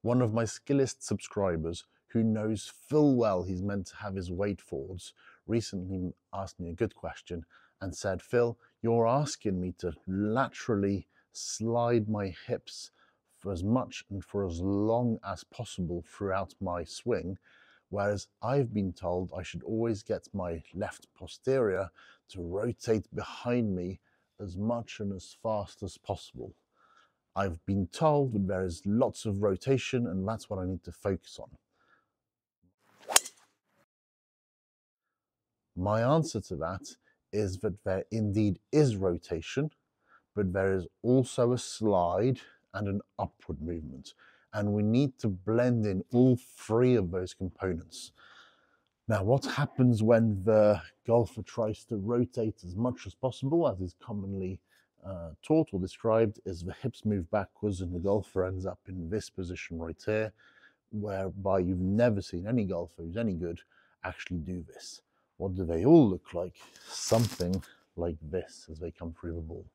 One of my skillest subscribers, who knows full well he's meant to have his weight forwards, recently asked me a good question and said, Phil, you're asking me to laterally slide my hips for as much and for as long as possible throughout my swing, whereas I've been told I should always get my left posterior to rotate behind me as much and as fast as possible. I've been told that there is lots of rotation and that's what I need to focus on. My answer to that is that there indeed is rotation, but there is also a slide and an upward movement. And we need to blend in all three of those components. Now, what happens when the golfer tries to rotate as much as possible, as is commonly taught or described, is the hips move backwards and the golfer ends up in this position right here, whereby you've never seen any golfer who's any good actually do this. What do they all look like? Something like this as they come through the ball.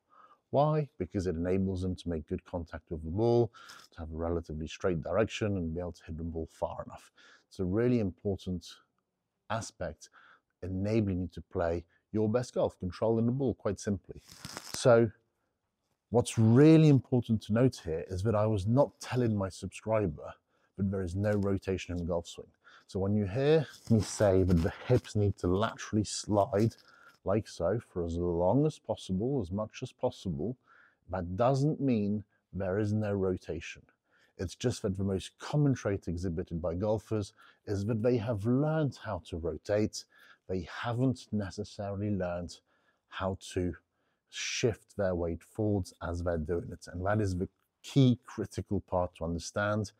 Why? Because it enables them to make good contact with the ball, to have a relatively straight direction and be able to hit the ball far enough. It's a really important aspect enabling you to play your best golf, controlling the ball quite simply. So what's really important to note here is that I was not telling my subscriber that there is no rotation in the golf swing. So when you hear me say that the hips need to laterally slide like so for as long as possible, as much as possible, that doesn't mean there is no rotation. It's just that the most common trait exhibited by golfers is that they have learned how to rotate. They haven't necessarily learned how to shift their weight forwards as they're doing it. And that is the key critical part to understand.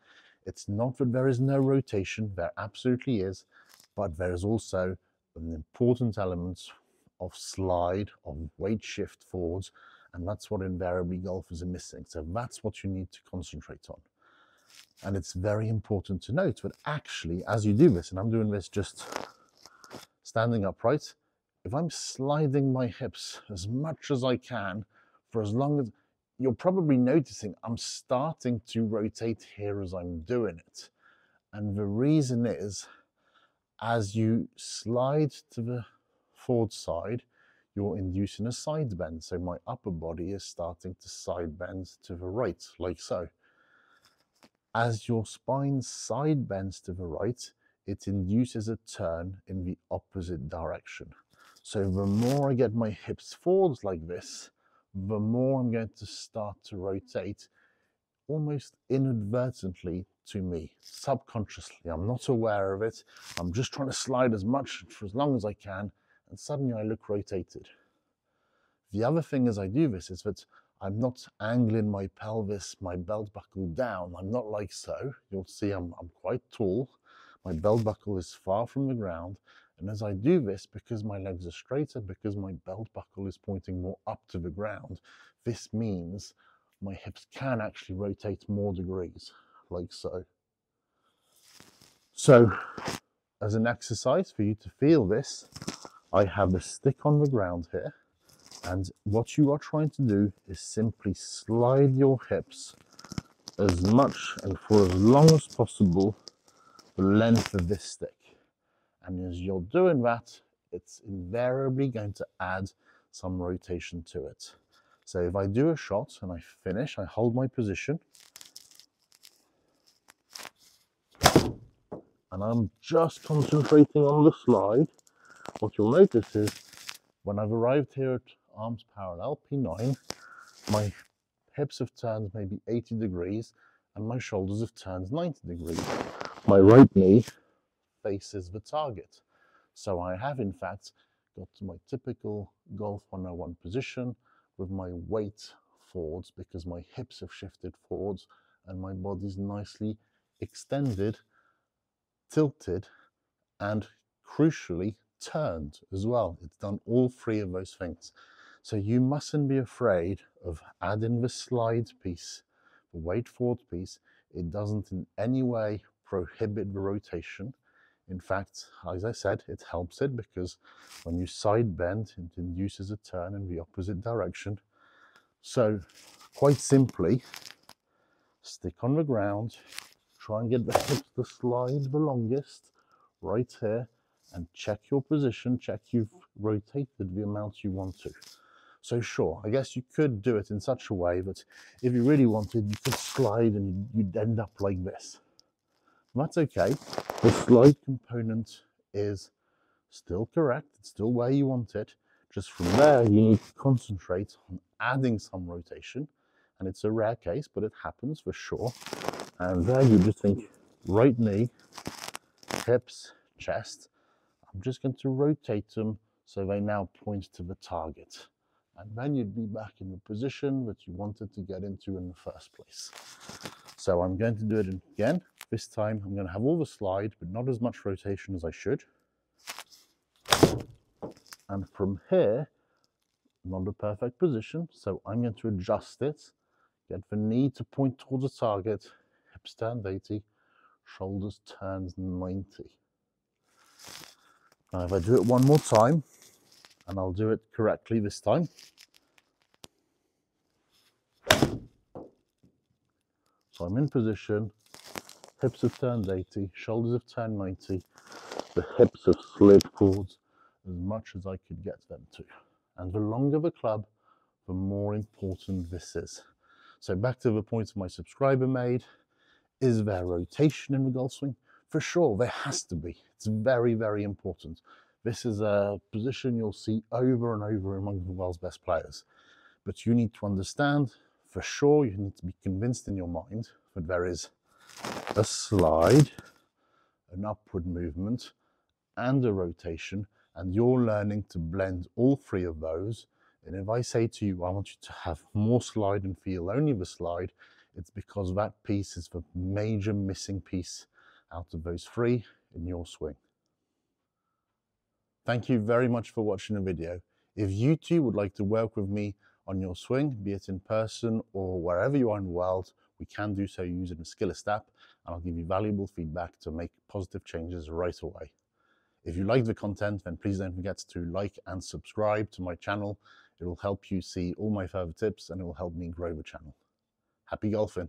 It's not that there is no rotation, there absolutely is, but there is also an important element of slide, of weight shift forwards, and that's what invariably golfers are missing. So that's what you need to concentrate on. And it's very important to note that actually, as you do this, and I'm doing this just standing upright, if I'm sliding my hips as much as I can for as long as, you're probably noticing I'm starting to rotate here as I'm doing it. And the reason is, as you slide to the forward side, you're inducing a side bend. So my upper body is starting to side bend to the right, like so. As your spine side bends to the right, it induces a turn in the opposite direction. So the more I get my hips forwards like this, the more I'm going to start to rotate almost inadvertently to me, subconsciously. I'm not aware of it. I'm just trying to slide as much for as long as I can, and suddenly I look rotated. The other thing as I do this is that I'm not angling my pelvis, my belt buckle down. I'm not like so. You'll see I'm quite tall. My belt buckle is far from the ground. And as I do this, because my legs are straighter, because my belt buckle is pointing more up to the ground, this means my hips can actually rotate more degrees, like so. So, as an exercise for you to feel this, I have a stick on the ground here. And what you are trying to do is simply slide your hips as much and for as long as possible the length of this stick. And as you're doing that, it's invariably going to add some rotation to it. So if I do a shot and I finish, I hold my position. And I'm just concentrating on the slide. What you'll notice is when I've arrived here at arms parallel, P9, my hips have turned maybe 80 degrees and my shoulders have turned 90 degrees. My right knee faces the target. So I have in fact got to my typical Golf 101 position with my weight forwards because my hips have shifted forwards and my body's nicely extended, tilted, and crucially turned as well. It's done all three of those things. So you mustn't be afraid of adding the slide piece, the weight forward piece. It doesn't in any way prohibit the rotation. In fact, as I said, it helps it because when you side bend, it induces a turn in the opposite direction. So quite simply, stick on the ground, try and get the hips to slide the longest right here, and check your position, check you've rotated the amount you want to. So sure, I guess you could do it in such a way that if you really wanted, you could slide and you'd end up like this. That's okay. The slide component is still correct. It's still where you want it. Just from there, you need to concentrate on adding some rotation. And it's a rare case, but it happens for sure. And there you just think, right knee, hips, chest. I'm just going to rotate them so they now point to the target. And then you'd be back in the position that you wanted to get into in the first place. So I'm going to do it again. This time I'm going to have all the slide, but not as much rotation as I should. And from here, not a perfect position, so I'm going to adjust it, get the knee to point towards the target, hips turn 80, shoulders turns 90. Now if I do it one more time, and I'll do it correctly this time. So I'm in position, hips have turned 80, shoulders have turned 90, the hips have slid forwards as much as I could get them to. And the longer the club, the more important this is. So back to the point my subscriber made, is there rotation in the golf swing? For sure, there has to be. It's very, very important. This is a position you'll see over and over among the world's best players. But you need to understand, for sure, you need to be convinced in your mind that there is a slide, an upward movement, and a rotation, and you're learning to blend all three of those. And if I say to you, I want you to have more slide and feel only the slide, it's because that piece is the major missing piece out of those three in your swing. Thank you very much for watching the video. If you too would like to work with me on your swing, be it in person or wherever you are in the world, we can do so using the Skillest app, and I'll give you valuable feedback to make positive changes right away. If you like the content, then please don't forget to like and subscribe to my channel. It will help you see all my further tips and it will help me grow the channel. Happy golfing.